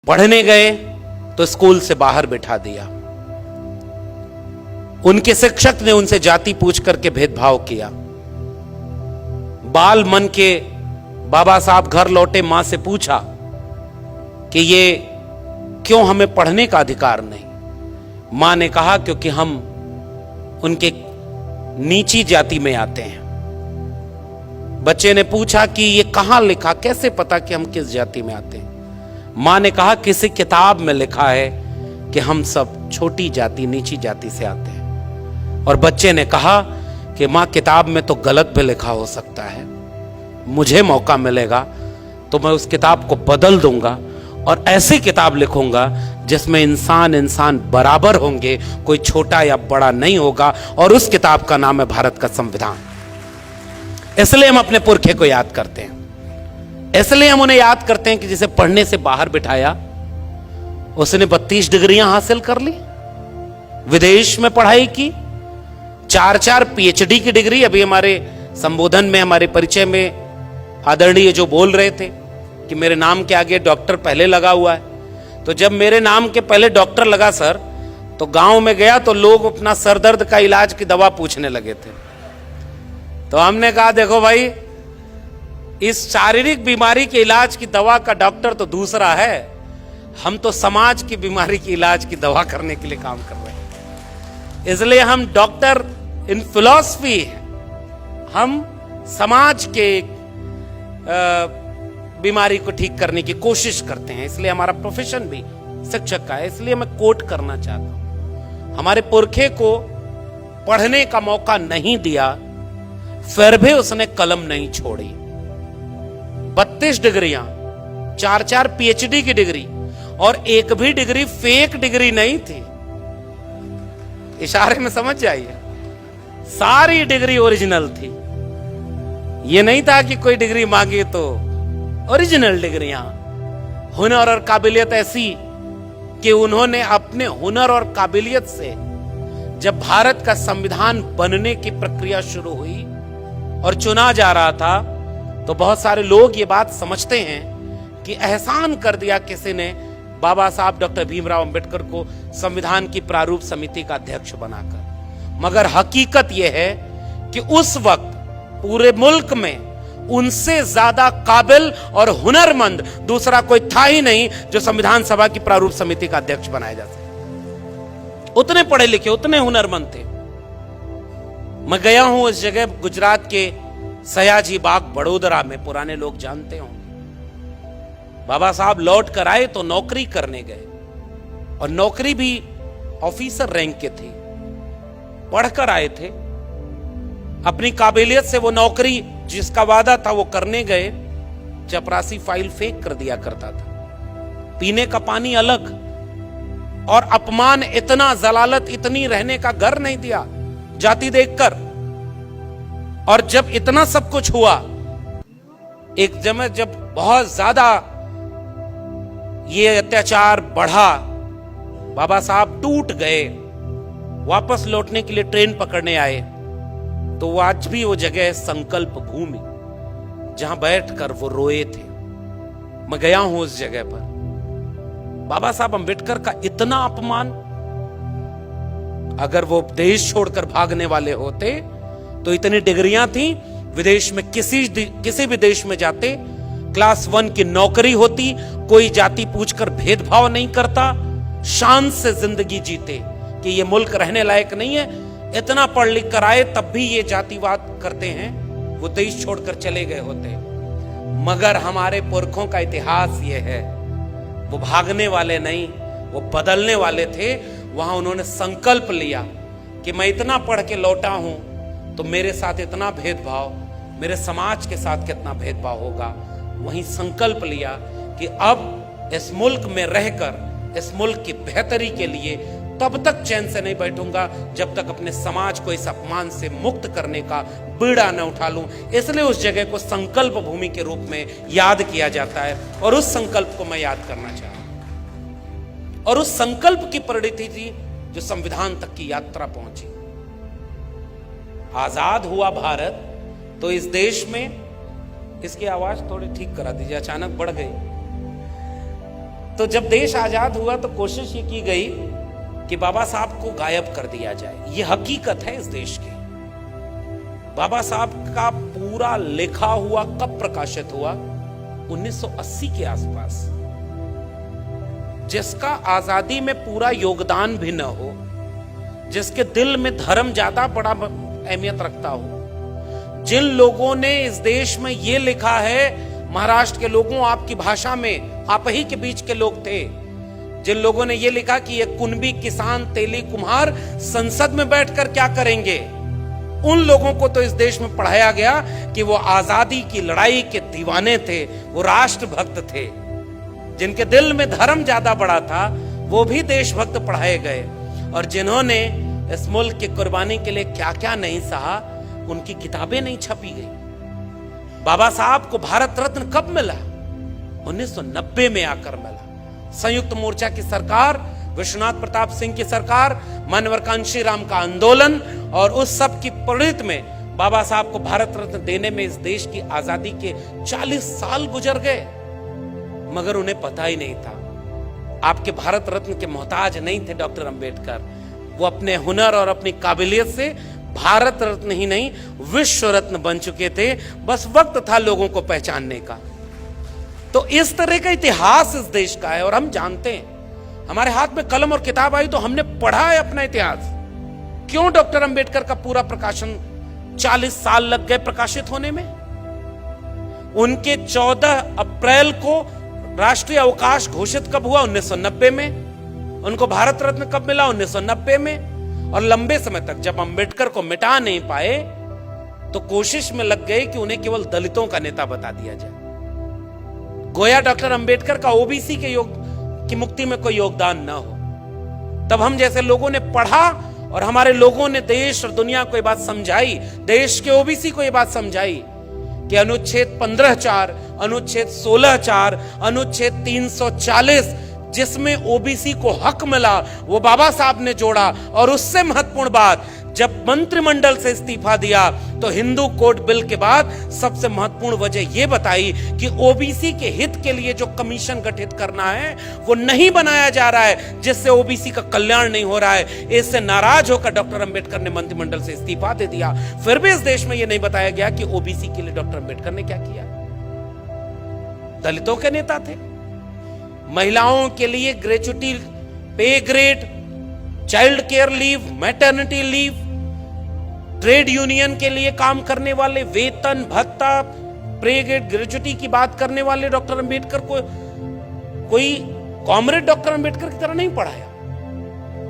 पढ़ने गए तो स्कूल से बाहर बिठा दिया। उनके शिक्षक ने उनसे जाति पूछ करके भेदभाव किया। बाल मन के बाबा साहब घर लौटे, मां से पूछा कि ये क्यों हमें पढ़ने का अधिकार नहीं। मां ने कहा क्योंकि हम उनके नीची जाति में आते हैं। बच्चे ने पूछा कि ये कहां लिखा, कैसे पता कि हम किस जाति में आते हैं। मां ने कहा किसी किताब में लिखा है कि हम सब छोटी जाति, नीची जाति से आते हैं। और बच्चे ने कहा कि मां किताब में तो गलत भी लिखा हो सकता है, मुझे मौका मिलेगा तो मैं उस किताब को बदल दूंगा और ऐसी किताब लिखूंगा जिसमें इंसान इंसान बराबर होंगे, कोई छोटा या बड़ा नहीं होगा। और उस किताब का नाम है भारत का संविधान। इसलिए हम अपने पुरखे को याद करते हैं, इसलिए हम उन्हें याद करते हैं कि जिसे पढ़ने से बाहर बिठाया उसने 32 डिग्रियां हासिल कर ली, विदेश में पढ़ाई की, 4-4 पीएचडी की डिग्री। अभी हमारे संबोधन में, हमारे परिचय में आदरणीय जो बोल रहे थे कि मेरे नाम के आगे डॉक्टर पहले लगा हुआ है, तो जब मेरे नाम के पहले डॉक्टर लगा सर, तो गांव में गया तो लोग अपना सर दर्द का इलाज की दवा पूछने लगे थे। तो हमने कहा देखो भाई, इस शारीरिक बीमारी के इलाज की दवा का डॉक्टर तो दूसरा है, हम तो समाज की बीमारी की इलाज की दवा करने के लिए काम कर रहे हैं। इसलिए हम डॉक्टर इन फिलॉसफी, हम समाज के बीमारी को ठीक करने की कोशिश करते हैं। इसलिए हमारा प्रोफेशन भी शिक्षक का है। इसलिए मैं कोट करना चाहता हूं, हमारे पुरखे को पढ़ने का मौका नहीं दिया, फिर भी उसने कलम नहीं छोड़ी। 32 डिग्रियां, 4-4 पीएचडी की डिग्री, और एक भी डिग्री फेक डिग्री नहीं थी। इशारे में समझ जाइए, सारी डिग्री ओरिजिनल थी। ये नहीं था कि कोई डिग्री मांगे तो ओरिजिनल डिग्रियां। हुनर और काबिलियत ऐसी कि उन्होंने अपने हुनर और काबिलियत से, जब भारत का संविधान बनने की प्रक्रिया शुरू हुई और चुना जा रहा था, तो बहुत सारे लोग ये बात समझते हैं कि एहसान कर दिया किसी ने बाबा साहब डॉक्टर भीमराव अंबेडकर को संविधान की प्रारूप समिति का अध्यक्ष बनाकर। मगर हकीकत यह है कि उस वक्त पूरे मुल्क में उनसे ज्यादा काबिल और हुनरमंद दूसरा कोई था ही नहीं जो संविधान सभा की प्रारूप समिति का अध्यक्ष बनाया जा सके। उतने पढ़े लिखे, उतने हुनरमंद थे। मैं गया हूं उस जगह, गुजरात के सयाजी बाग बड़ोदरा में, पुराने लोग जानते होंगे। बाबा साहब लौट कर आए तो नौकरी करने गए, और नौकरी भी ऑफिसर रैंक के थे, पढ़कर आए थे। अपनी काबिलियत से वो नौकरी जिसका वादा था वो करने गए, चपरासी फाइल फेंक कर दिया करता था, पीने का पानी अलग, और अपमान इतना, जलालत इतनी, रहने का घर नहीं दिया जाति देखकर। और जब इतना सब कुछ हुआ, एक जब बहुत ज्यादा ये अत्याचार बढ़ा, बाबा साहब टूट गए, वापस लौटने के लिए ट्रेन पकड़ने आए, तो वो आज भी वो जगह है संकल्प भूमि, जहां बैठकर वो रोए थे। मैं गया हूं उस जगह पर। बाबा साहब अंबेडकर का इतना अपमान, अगर वो देश छोड़कर भागने वाले होते तो इतनी डिग्रियां थी, विदेश में किसी भी देश में जाते, क्लास 1 की नौकरी होती, कोई जाति पूछकर भेदभाव नहीं करता, शान से जिंदगी जीते कि ये मुल्क रहने लायक नहीं है। इतना पढ़ लिख कर आए, तब भी ये जातिवाद करते हैं, वो देश छोड़कर चले गए होते। मगर हमारे पुरखों का इतिहास ये है, वो भागने वाले नहीं, वो बदलने वाले थे। वहां उन्होंने संकल्प लिया कि मैं इतना पढ़ के लौटा हूं तो मेरे साथ इतना भेदभाव, मेरे समाज के साथ कितना भेदभाव होगा। वहीं संकल्प लिया कि अब इस मुल्क में रहकर, इस मुल्क की बेहतरी के लिए तब तक चैन से नहीं बैठूंगा जब तक अपने समाज को इस अपमान से मुक्त करने का बीड़ा न उठा लूं। इसलिए उस जगह को संकल्प भूमि के रूप में याद किया जाता है, और उस संकल्प को मैं याद करना चाहता हूं। और उस संकल्प की परिणति थी जो संविधान तक की यात्रा पहुंची। आजाद हुआ भारत तो इस देश में, इसकी आवाज थोड़ी ठीक करा दीजिए, अचानक बढ़ गई। तो जब देश आजाद हुआ तो कोशिश ये की गई कि बाबा साहब को गायब कर दिया जाए। ये हकीकत है इस देश की। बाबा साहब का पूरा लिखा हुआ कब प्रकाशित हुआ? 1980 के आसपास। जिसका आजादी में पूरा योगदान भी न हो, जिसके दिल में धर्म ज्यादा बड़ा अहमियत रखता हो, जिन लोगों ने इस देश में यह लिखा है, महाराष्ट्र के लोगों आपकी भाषा में, आप ही के बीच के लोग थे, जिन लोगों ने यह लिखा कि ये कुंभी किसान तेली कुम्हार संसद में बैठकर क्या करेंगे, उन लोगों को तो इस देश में पढ़ाया गया कि वो आजादी की लड़ाई के दीवाने थे, वो राष्ट्रभक्त थे। जिनके दिल में धर्म ज्यादा बड़ा था वो भी देशभक्त पढ़ाए गए, और जिन्होंने इस मुल्क की कुर्बानी के लिए क्या क्या नहीं सहा, उनकी किताबें नहीं छपी गई। बाबा साहब को भारत रत्न कब मिला? 1990 में आकर मिला। संयुक्त मोर्चा की सरकार, विश्वनाथ प्रताप सिंह की सरकार, मानवर कांशीराम का आंदोलन और उस सब की प्रेरित में बाबा साहब को भारत रत्न देने में इस देश की आजादी के 40 साल गुजर गए, मगर उन्हें पता ही नहीं था। आपके भारत रत्न के मोहताज नहीं थे डॉक्टर अंबेडकर। वो अपने हुनर और अपनी काबिलियत से भारत रत्न ही नहीं, विश्व रत्न बन चुके थे। बस वक्त था लोगों को पहचानने का। तो इस तरह का इतिहास इस देश का है, और हम जानते हैं। हमारे हाथ में कलम और किताब आई तो हमने पढ़ा है अपना इतिहास। क्यों डॉक्टर अंबेडकर का पूरा प्रकाशन 40 साल लग गए प्रकाशित होने में? उनके 14 अप्रैल को राष्ट्रीय अवकाश घोषित कब हुआ? 1990 में। उनको भारत रत्न कब मिला? 1990 में। और लंबे समय तक जब अंबेडकर को मिटा नहीं पाए तो कोशिश में लग गए कि उन्हें केवल दलितों का नेता बता दिया जाए, गोया डॉक्टर अंबेडकर का ओबीसी के की मुक्ति में कोई योगदान ना हो। तब हम जैसे लोगों ने पढ़ा और हमारे लोगों ने देश और दुनिया को यह बात समझाई, देश के ओबीसी को यह बात समझाई कि अनुच्छेद 15(4), अनुच्छेद 16(4), अनुच्छेद 340 जिसमें ओबीसी को हक मिला, वो बाबा साहब ने जोड़ा। और उससे महत्वपूर्ण बात, जब मंत्रिमंडल से इस्तीफा दिया तो हिंदू कोड बिल के बाद सबसे महत्वपूर्ण वजह यह बताई कि ओबीसी के हित के लिए जो कमीशन गठित करना है वो नहीं बनाया जा रहा है, जिससे ओबीसी का कल्याण नहीं हो रहा है। इससे नाराज होकर डॉक्टर अंबेडकर ने मंत्रिमंडल से इस्तीफा दे दिया। फिर भी इस देश में यह नहीं बताया गया कि ओबीसी के लिए डॉक्टर अंबेडकर ने क्या किया। दलितों के नेता थे, महिलाओं के लिए ग्रेच्युटी, पे grade, child care leave, maternity leave, trade union के लिए काम करने वाले वेतन भत्ता, पे ग्रेड, ग्रेच्युटी की बात करने वाले डॉक्टर अंबेडकर को कोई कॉमरेड डॉक्टर अंबेडकर की तरह नहीं पढ़ाया।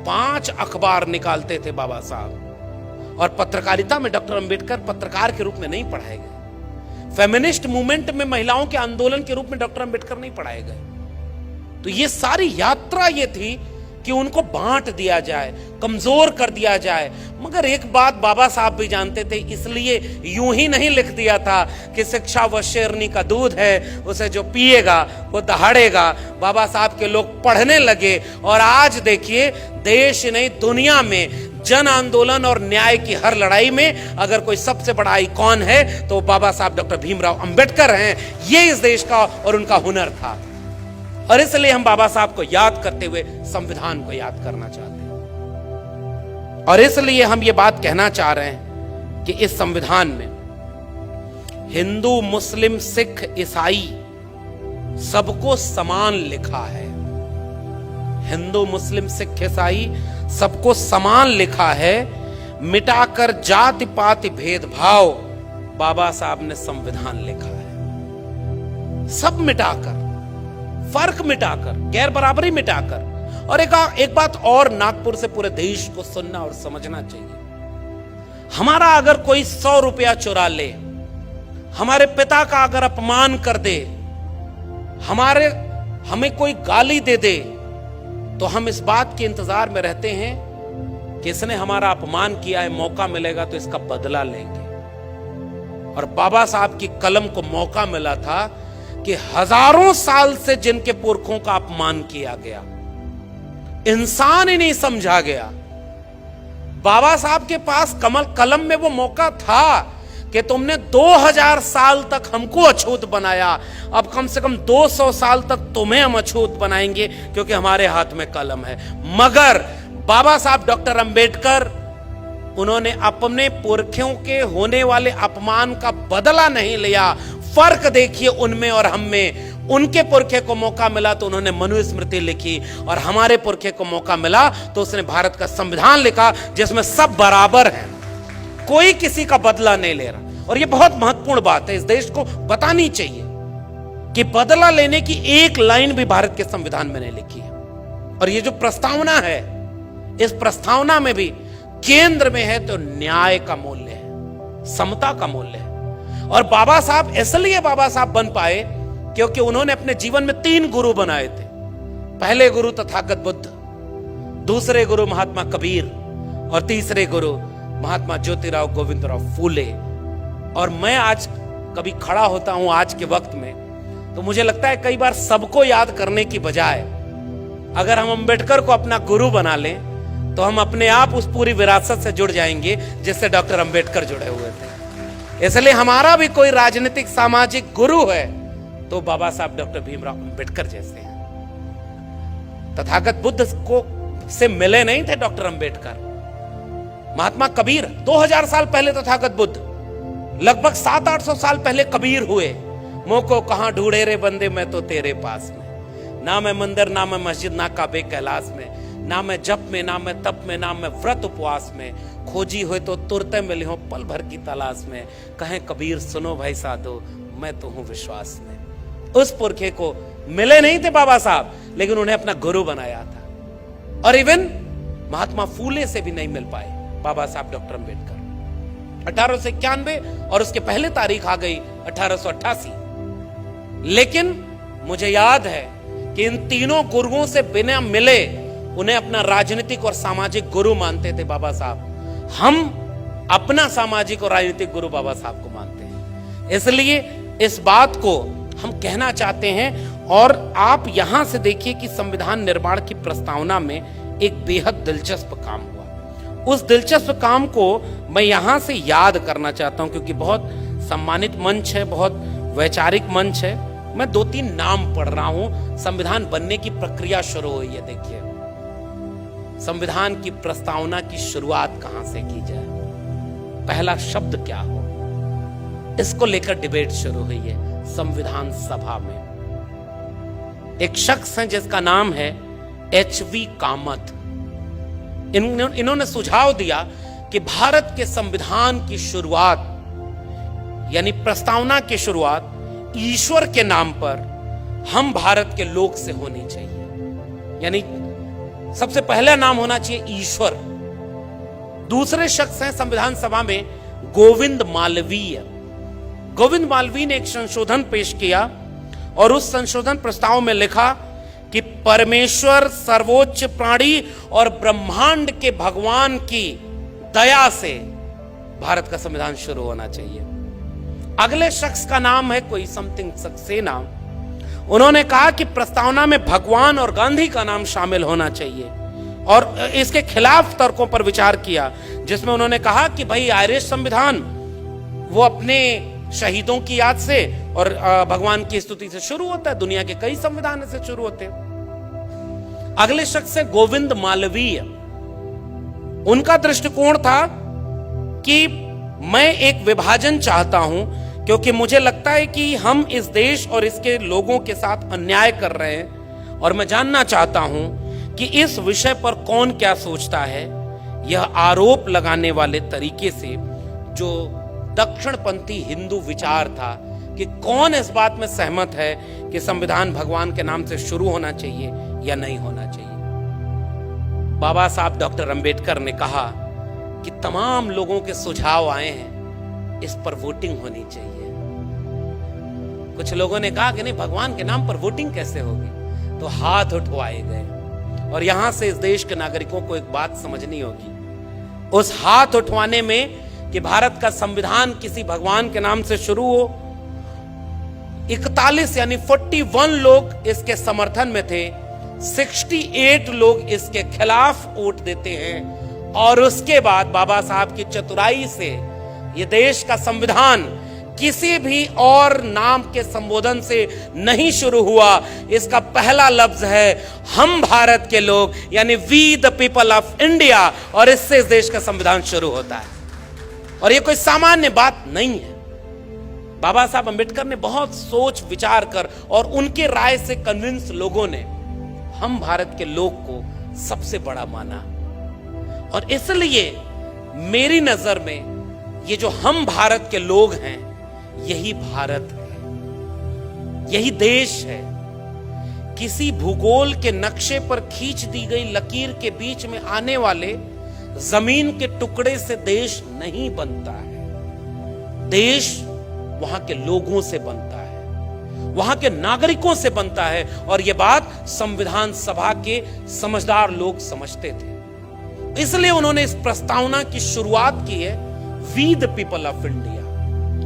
5 अखबार निकालते थे बाबा साहब, और पत्रकारिता में डॉक्टर अंबेडकर पत्रकार के रूप में नहीं पढ़ाए गए। फेमिनिस्ट मूवमेंट में महिलाओं के आंदोलन के रूप में डॉक्टर अंबेडकर नहीं पढ़ाए गए। तो ये सारी यात्रा ये थी कि उनको बांट दिया जाए, कमजोर कर दिया जाए। मगर एक बात बाबा साहब भी जानते थे, इसलिए यूं ही नहीं लिख दिया था कि शिक्षा वो शेरनी का दूध है, उसे जो पिएगा वो दहाड़ेगा। बाबा साहब के लोग पढ़ने लगे, और आज देखिए देश नहीं दुनिया में जन आंदोलन और न्याय की हर लड़ाई में अगर कोई सबसे बड़ा आइकॉन है तो बाबा साहब डॉक्टर भीमराव अंबेडकर हैं। ये इस देश का और उनका हुनर था, और इसलिए हम बाबा साहब को याद करते हुए संविधान को याद करना चाहते हैं। और इसलिए हम ये बात कहना चाह रहे हैं कि इस संविधान में हिंदू, मुस्लिम, सिख, ईसाई सबको समान लिखा है। हिंदू, मुस्लिम, सिख, ईसाई सबको समान लिखा है। मिटाकर जाति पाति भेदभाव बाबा साहब ने संविधान लिखा है। सब मिटाकर, फर्क मिटाकर, गैर बराबरी मिटाकर। और एक बात और नागपुर से पूरे देश को सुनना और समझना चाहिए। हमारा अगर कोई 100 रुपया चुरा ले, हमारे पिता का अगर अपमान कर दे, हमें कोई गाली दे दे, तो हम इस बात के इंतजार में रहते हैं कि इसने हमारा अपमान किया है, मौका मिलेगा तो इसका बदला लेंगे। और बाबा साहब की कलम को मौका मिला था कि हजारों साल से जिनके पुरखों का अपमान किया गया, इंसान ही नहीं समझा गया, बाबा साहब के पास कलम में वो मौका था कि तुमने 2000 साल तक हमको अछूत बनाया, अब कम से कम 200 साल तक तुम्हें हम अछूत बनाएंगे, क्योंकि हमारे हाथ में कलम है। मगर बाबा साहब डॉक्टर अंबेडकर, उन्होंने अपने पुरखों के होने वाले अपमान का बदला नहीं लिया। फर्क देखिए उनमें और हम में। उनके पुरखे को मौका मिला तो उन्होंने मनुस्मृति लिखी, और हमारे पुरखे को मौका मिला तो उसने भारत का संविधान लिखा, जिसमें सब बराबर हैं, कोई किसी का बदला नहीं ले रहा। और यह बहुत महत्वपूर्ण बात है, इस देश को बतानी चाहिए कि बदला लेने की एक लाइन भी भारत के संविधान में नहीं लिखी है। और ये जो प्रस्तावना है, इस प्रस्तावना में भी केंद्र में है तो न्याय का मूल्य है, समता का मूल्य है। और बाबा साहब इसलिए बाबा साहब बन पाए क्योंकि उन्होंने अपने जीवन में 3 गुरु बनाए थे। पहले गुरु तथागत बुद्ध, दूसरे गुरु महात्मा कबीर, और तीसरे गुरु महात्मा ज्योतिराव गोविंदराव फूले। और मैं आज कभी खड़ा होता हूं आज के वक्त में, तो मुझे लगता है कई बार सबको याद करने की बजाय अगर हम अंबेडकर को अपना गुरु बना लें तो हम अपने आप उस पूरी विरासत से जुड़ जाएंगे जिससे डॉक्टर अंबेडकर जुड़े हुए थे। इसलिए हमारा भी कोई राजनीतिक सामाजिक गुरु है तो बाबा साहब डॉक्टर भीमराव अंबेडकर जैसे हैं। तथागत बुद्ध को से मिले नहीं थे डॉक्टर अंबेडकर। महात्मा कबीर 2000 साल पहले तथागत बुद्ध, लगभग 700-800 साल पहले कबीर हुए। मोको कहां ढूंढे रे बंदे, मैं तो तेरे पास में। ना मैं मंदिर, ना मैं मस्जिद, ना काबे कैलाश में, ना मैं जप में, ना मैं तप में, ना मैं व्रत उपवास में। खोजी हुए तो तुरते मिली हो पल भर की तलाश में। कहें कबीर सुनो भाई साधो, मैं तो हूं विश्वास में। उस पुरखे को मिले नहीं थे बाबा साहब, लेकिन उन्हें अपना गुरु बनाया था। और इवन महात्मा फूले से भी नहीं मिल पाए बाबा साहब डॉक्टर अंबेडकर। 1891 और उसके पहले तारीख आ गई 1888। लेकिन मुझे याद है कि इन तीनों गुरुओं से बिना मिले उन्हें अपना राजनीतिक और सामाजिक गुरु मानते थे बाबा साहब। हम अपना सामाजिक और राजनीतिक गुरु बाबा साहब को मानते हैं। इसलिए इस बात को हम कहना चाहते हैं। और आप यहां से देखिए कि संविधान निर्माण की प्रस्तावना में एक बेहद दिलचस्प काम हुआ। उस दिलचस्प काम को मैं यहां से याद करना चाहता हूं, क्योंकि बहुत सम्मानित मंच है, बहुत वैचारिक मंच है। मैं 2-3 नाम पढ़ रहा हूं। संविधान बनने की प्रक्रिया शुरू हुई है। देखिए, संविधान की प्रस्तावना की शुरुआत कहां से की जाए, पहला शब्द क्या हो, इसको लेकर डिबेट शुरू हुई है संविधान सभा में। एक शख्स है जिसका नाम है एच.वी. कामत। इन्होंने सुझाव दिया कि भारत के संविधान की शुरुआत, यानी प्रस्तावना की शुरुआत ईश्वर के नाम पर हम भारत के लोग से होनी चाहिए। यानी सबसे पहला नाम होना चाहिए ईश्वर। दूसरे शख्स हैं संविधान सभा में गोविंद मालवीय। गोविंद मालवीय ने एक संशोधन पेश किया और उस संशोधन प्रस्ताव में लिखा कि परमेश्वर सर्वोच्च प्राणी और ब्रह्मांड के भगवान की दया से भारत का संविधान शुरू होना चाहिए। अगले शख्स का नाम है कोई समथिंग सक्सेना। उन्होंने कहा कि प्रस्तावना में भगवान और गांधी का नाम शामिल होना चाहिए और इसके खिलाफ तर्कों पर विचार किया, जिसमें उन्होंने कहा कि भाई आयरिश संविधान वो अपने शहीदों की याद से और भगवान की स्तुति से शुरू होता है। दुनिया के कई संविधान से शुरू होते हैं। अगले शख्स है गोविंद मालवीय। उनका दृष्टिकोण था कि मैं एक विभाजन चाहता हूं, क्योंकि मुझे लगता है कि हम इस देश और इसके लोगों के साथ अन्याय कर रहे हैं और मैं जानना चाहता हूं कि इस विषय पर कौन क्या सोचता है। यह आरोप लगाने वाले तरीके से जो दक्षिणपंथी हिंदू विचार था कि कौन इस बात में सहमत है कि संविधान भगवान के नाम से शुरू होना चाहिए या नहीं होना चाहिए। बाबा साहब डॉक्टर अंबेडकर ने कहा कि तमाम लोगों के सुझाव आए हैं, इस पर वोटिंग होनी चाहिए। कुछ लोगों ने कहा कि नहीं, भगवान के नाम पर वोटिंग कैसे होगी, तो हाथ उठवाए गए। और यहां से इस देश के नागरिकों को एक बात समझनी होगी, उस हाथ उठवाने में कि भारत का संविधान किसी भगवान के नाम से शुरू हो, 41 यानी 41 लोग इसके समर्थन में थे, 68 लोग इसके खिलाफ वोट देते हैं। और उसके बाद बाबा साहब की चतुराई से ये देश का संविधान किसी भी और नाम के संबोधन से नहीं शुरू हुआ। इसका पहला लफ्ज है हम भारत के लोग, यानी we the people of India, और इससे इस देश का संविधान शुरू होता है। और ये कोई सामान्य बात नहीं है। बाबा साहब अंबेडकर ने बहुत सोच विचार कर और उनके राय से कन्विंस लोगों ने हम भारत के लोग को सबसे बड़ा माना। और इसलिए मेरी नजर में ये जो हम भारत के लोग हैं, यही भारत है, यही देश है। किसी भूगोल के नक्शे पर खींच दी गई लकीर के बीच में आने वाले जमीन के टुकड़े से देश नहीं बनता है। देश वहां के लोगों से बनता है, वहां के नागरिकों से बनता है। और यह बात संविधान सभा के समझदार लोग समझते थे। इसलिए उन्होंने इस प्रस्तावना की शुरुआत की है, we the people of India,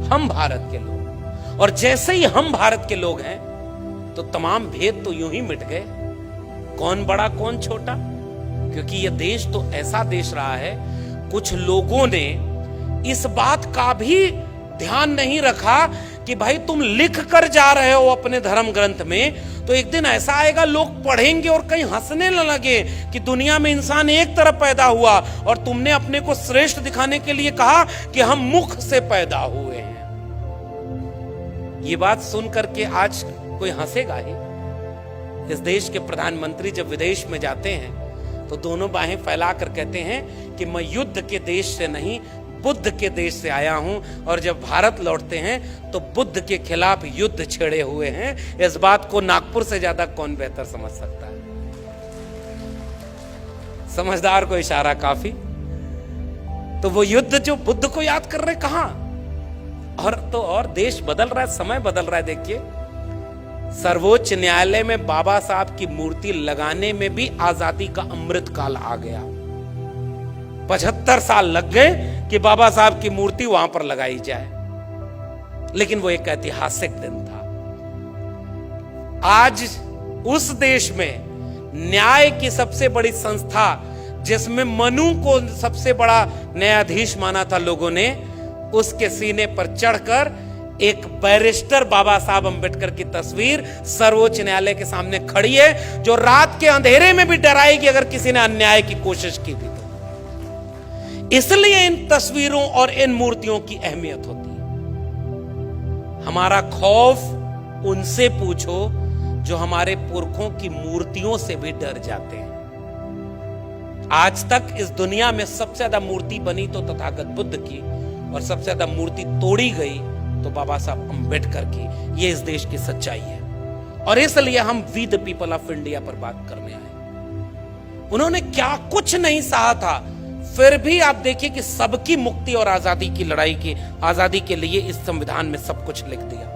हम भारत के लोग। और जैसे ही हम भारत के लोग हैं तो तमाम भेद तो यूं ही मिट गए, कौन बड़ा कौन छोटा। क्योंकि यह देश तो ऐसा देश रहा है, कुछ लोगों ने इस बात का भी ध्यान नहीं रखा कि भाई तुम लिख कर जा रहे हो अपने धर्म ग्रंथ में, तो एक दिन ऐसा आएगा लोग पढ़ेंगे और कहीं हंसने न लगे कि दुनिया में इंसान एक तरफ पैदा हुआ और तुमने अपने को श्रेष्ठ दिखाने के लिए कहा कि हम मुख से पैदा हुए हैं। ये बात सुन करके आज कोई हंसेगा ही। इस देश के प्रधानमंत्री जब विदेश में जाते हैं तो दोनों बाहें फैलाकर कहते हैं कि मैं युद्ध के देश से नहीं, बुद्ध के देश से आया हूं। और जब भारत लौटते हैं तो बुद्ध के खिलाफ युद्ध छेड़े हुए हैं। इस बात को नागपुर से ज्यादा कौन बेहतर समझ सकता है। समझदार को इशारा काफी। तो वो युद्ध जो बुद्ध को याद कर रहे, कहां और देश बदल रहा है, समय बदल रहा है। देखिए, सर्वोच्च न्यायालय में बाबा साहब की मूर्ति लगाने में भी आजादी का अमृत काल आ गया। 75 साल लग गए कि बाबा साहब की मूर्ति वहां पर लगाई जाए, लेकिन वो एक ऐतिहासिक दिन था। आज उस देश में न्याय की सबसे बड़ी संस्था, जिसमें मनु को सबसे बड़ा न्यायाधीश माना था लोगों ने, उसके सीने पर चढ़कर एक बैरिस्टर बाबा साहब अंबेडकर की तस्वीर सर्वोच्च न्यायालय के सामने खड़ी है, जो रात के अंधेरे में भी डराएगी अगर किसी ने अन्याय की कोशिश की भी। इसलिए इन तस्वीरों और इन मूर्तियों की अहमियत होती है। हमारा खौफ उनसे पूछो जो हमारे पुरखों की मूर्तियों से भी डर जाते हैं। आज तक इस दुनिया में सबसे ज्यादा मूर्ति बनी तो तथागत बुद्ध की, और सबसे ज्यादा मूर्ति तोड़ी गई तो बाबा साहब अंबेडकर की। ये इस देश की सच्चाई है। और इसलिए हम we the people of India पर बात करने आए। उन्होंने क्या कुछ नहीं सहा था, फिर भी आप देखिए कि सबकी मुक्ति और आजादी की लड़ाई की, आजादी के लिए इस संविधान में सब कुछ लिख दिया।